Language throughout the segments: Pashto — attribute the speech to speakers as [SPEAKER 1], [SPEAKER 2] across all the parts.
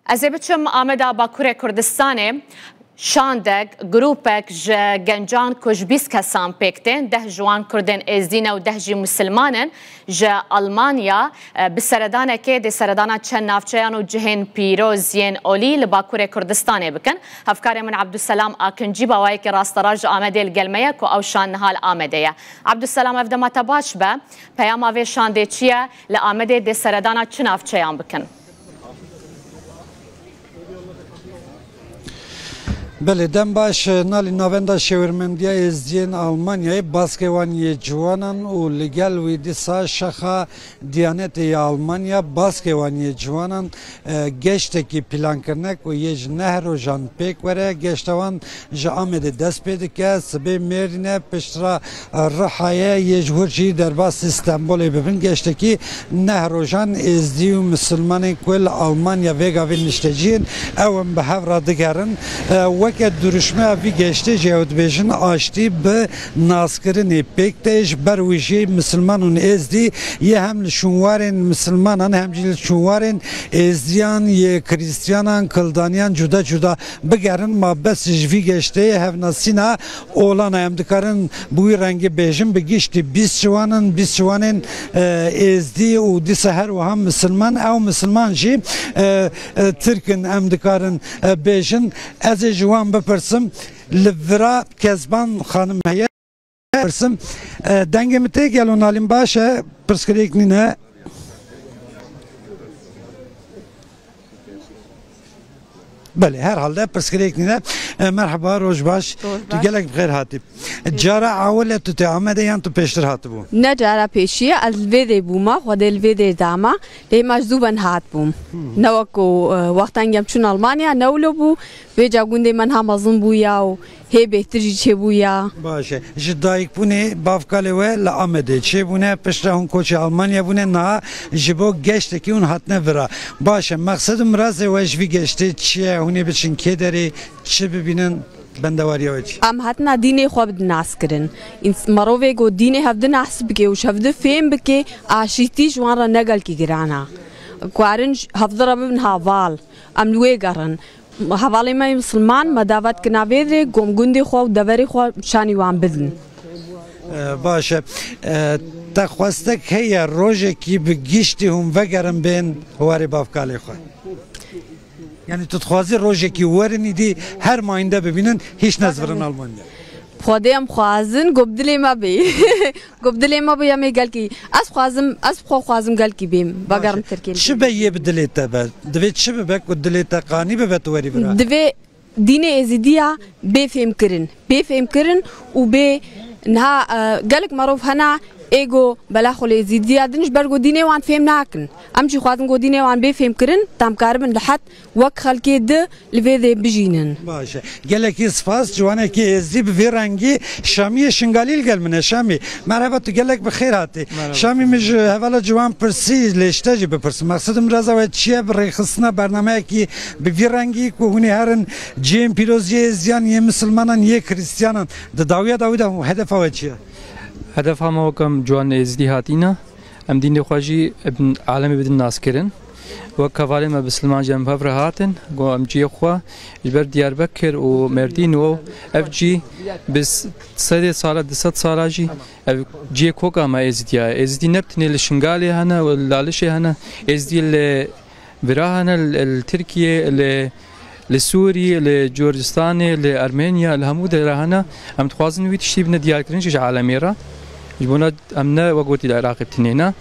[SPEAKER 1] از بچم آمده باکوره کردستانه شاندگ گروپک گنجان کش 20 کسان پکتن 10 جوان کردن ازدین و 10 جی مسلمانن آلمانیا بسردانه که ده سردانه چند نافچهان و جهن پیروزین اولی لباکوره کردستانه بکن هفکار من عبدالسلام آکنجی باوایی که راستراج آمده الگلمه که او شان نهال آمده یا عبدالسلام افدما تباش به پیام آوه شانده چیه لآمده ده سردانه چند نافچهان بکن
[SPEAKER 2] بله دم باش نالی نویندا شورمندیا ازدین آلمانیای باسکوانی جوانان و لگل ویدیسا شخا دیانت آلمانیا باسکوانی جوانان گشته کی پلان کرنک و یج نهر و جان پیک وره گشتوان جا آمده دست پیدا که سبه میرینه پشترا رحایه یج ورچی در باس استانبول ببین گشته کی نهر و جان ازدی و مسلمان کل آلمانیا ویگا وی نشتجین اوم به هفرا دگرن که درشمه وی گشته جهود بیشن آشتی به ناسکرین پیکتش برویشی مسلمانون ازدی یه هم شونوارن مسلمانان هم جیل شونوارن ازدیان یه کریستیانان کلدانیان جدا جدا بگرن ما بس وی گشته هف ناسینا اولان هم دکارن بوی رنگ بیشن بگیشتی 20 جوانن ازدی و دی سهر و هم مسلمان او مسلمان جی ترکن هم دکارن بیشن از جوان بپرسم لورا کزبان خانم هیه پرسم دنگم ته گلون علیم باشه پرسکریک نینه بله هر حال پرسکریک نینه مرحبا روز باش تو گلک بخیر هاتی جارا اول تو تعمده یان تو پیشتر هات بو
[SPEAKER 3] نه جارا پیشیه از ویده بوما خود الویده داما لی مجذوبن هات بوم نوکو وقتان گم چون آلمانیا نولو بو و جاگونده من هم ازون بویا و هی بهتری چه بویا
[SPEAKER 2] باشه جدایک بونه بافکاله و لامده چه بونه پشت هون کوچ آلمانیا بونه نه جبو گشته کی اون هات نورا باشه مقصدم راز وجوی گشته چیه هونی بچین که داری چه ببینن بندواری وجه
[SPEAKER 3] ام هاتنا دینه خواب ناس کرن این مروه گو دینه هفته ناس بکه و شفته فهم بکه عاشیتی جوان را نگل کی گرانا کوارنج هفته را ببین هاوال ام لوی گرن حوالی ما مسلمان مداوت کناویده گمگوندی خواه دوری خواه شانی وان بدن
[SPEAKER 2] باشه تخواسته که یه روژه کی بگیشتی هم وگرم بین واری بافکالی خواه یعنی تو تخوازی روژه کی ورنی دی هر ماینده ببینن هیچ نزورن آلمانیا
[SPEAKER 3] خوده هم خوازن گبدلی ما بی گبدلی ما بی همی گل کی از خوازم گل کی بیم بگرم ترکیل
[SPEAKER 2] چه به یه بدلیتا به دوی چه به بک دلیتا قانی به توری برا
[SPEAKER 3] دوی دین ازدیا بفهم کرن و به نه گلک معروف هنا ایگو بلا خلی زیدیا دنش برگو دینه وان فهم نکن امچی خوازم گو دینه وان بفهم کرن تام کاربن لحد وقت خلکی ده لویده بجینن
[SPEAKER 2] باشه گلکی سپاس جوانه کی ازی به رنگی شامی شنگالیل گل منه شامی مرحبا تو گلک بخیر هاتی شامی مج حوالا جوان پرسی لشته جی بپرس مقصدم رازا و چیه برخصنا برنامه کی به رنگی کو هونی هرن جیم پیروزی ازیان یه مسلمانان یه کریستیانان داویدا هدف و چیه
[SPEAKER 4] هدف هم وکم جوان ازدی هاتینا ام دین خواجی ابن عالم بدن ناس کرن و کوالی ما بسلمان جنب هفر هاتن گو ام جی خوا جبر دیار بکر و مردین و اف جی بس 3 سال 2 سال جی اف جی کوکا ما ازدی نبتنی لشنگالی هنا و لالشی هنا ازدی البراهنا التركية لسوريا لجورجستان لأرمينيا الهمود راهنا ام تخوازن ويت شتي بنا ديار كرنش عالميرا جبونا امنا وقوتي العراق بتنينا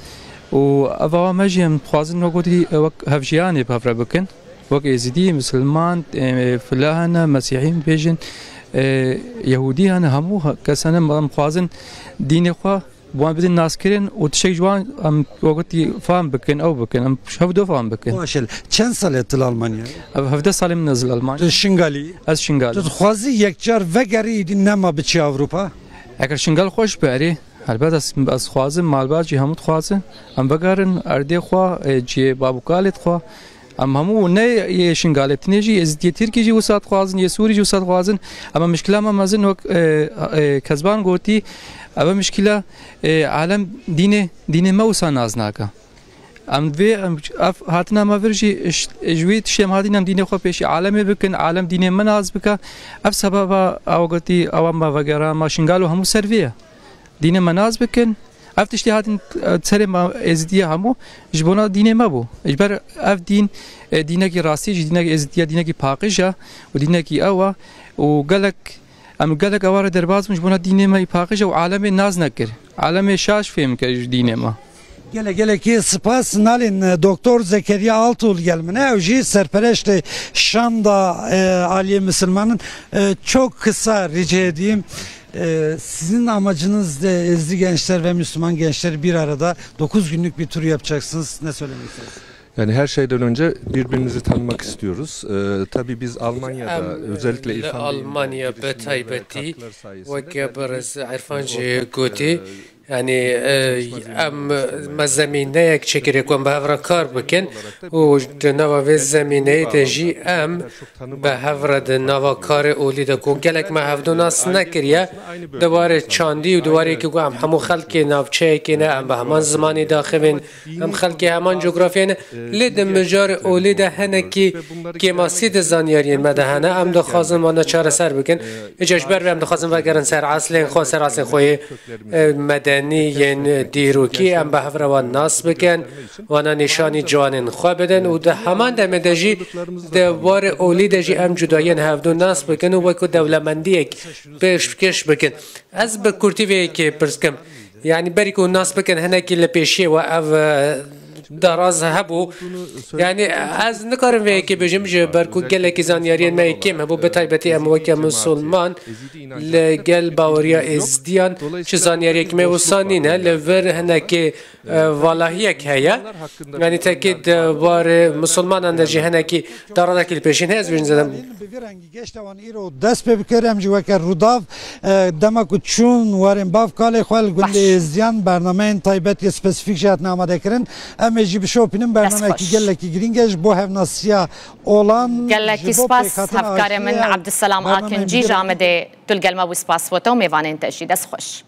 [SPEAKER 4] و افا ماجي ام تخوازن وقوتي هفجياني بهفرا بكن وك يزيدي مسلمان فلاهنا مسيحيين بيجن يهودي انا همو كسنه مخوازن دين خوا بوان بدن ناس كرين وتشي جوان ام وقتي فهم بكن او بكن ام شهدو فهم بكن
[SPEAKER 2] ماشل چند ساله تل المانيا
[SPEAKER 4] هفده سال من نزل المانيا
[SPEAKER 2] شنغالي
[SPEAKER 4] از شنغال
[SPEAKER 2] تو خوازي يكجار وگري نما بچي اوروبا
[SPEAKER 4] اگر شنغال خوش باري البته از خوازم مالبات جي همود خوازن ام وگرن اردي خوا جي بابوكالت خوا ام همو نه شنغالت نجي از دي تركي جي وسات خوازن يا سوري جي وسات خوازن اما مشكله ما مازن وك كزبان قوتي اما مشكله عالم دين ما وسا نازناكا ام في اف هاتنا ما فرجي جويت شيم هادين ام دين خو بيش عالمي بكن عالم دين مناز بك اف سبب اوغتي او ما وغيرها ما شنغالو هم سيرفيه دين مناز بكن اف تشتي هاتن تسري ما ازديا همو جبونا دين ما بو اجبر اف دين دينك راسي دينك ازديا دينك باقجا ودينك اوا وقالك ام قالك اوار درباز مش بونا دين ما باقجا وعالم ناز نكر عالم شاش فهم كج دين ما
[SPEAKER 2] Geleki spas nalin Doktor Zekeriya Altuğ gelmene evci serpereşt Şanda Aliye Müslüman'ın çok kısa rica edeyim. Sizin amacınız da Ezdi gençler ve Müslüman gençler bir arada 9 günlük bir tur yapacaksınız. Ne söylemek istersiniz?
[SPEAKER 5] Yani her şeyden önce birbirimizi tanımak istiyoruz. Tabii biz Almanya'da özellikle İrfan
[SPEAKER 6] Almanya betaybeti ve geberz İrfancı Goti yani am mazamine yek çekerek ve bahvra kar bikin o nava ve zamine de ji am bahvra de nava kar oli de ko gelek ma havdun as nakriye دواره چاندی و دواره که هم همو خلک نافچه که نه هم به همان زمانی داخلین هم خلک همان جغرافیان لید مجار اولید هنه که ماسید زانیارین مدهنه هم دخوازن وانا چاره سر بکن اجاش بر هم دخوازن وگرن سر اصلین خواه سر اصلین خواه مدنی ین دیروکی هم به هفروان ناس بکن وانا نشانی جوانین خواه بدن و ده همان دمه دجی دواره اولید جی هم جداین هفدو ناس بکن و وکو دولمندی پیشکش بکن از به کورتیوی که پرسکم یعنی بری که ناس بکن هنه که لپیشی و او دراز هبو یعنی از نکارم وی که بجم جه برکو گله که زانیارین ما کم هبو بتایبتی ام وکه مسلمان لگل باوریا ازدیان چه زانیاری که موسانینه لور هنه که والهیه که هیا یعنی تاکید وار مسلمان اندرجه هنه که دراده که لپیشین هز بیرین زدم
[SPEAKER 2] دست بکرم جو که روداف دمکو چون وارن باف کاله خوال گل ازدیان برنامه تایبت اسپسیفیک جهت ناماده کرن امجی بشوپینم برنامه کی گله کی گرینگش بو هفناسیا olan
[SPEAKER 1] گله کی سپاس هفکار من عبدالسلام آکنجی جامده تلگل ما بو سپاس و تو میوانین تشی دست خوش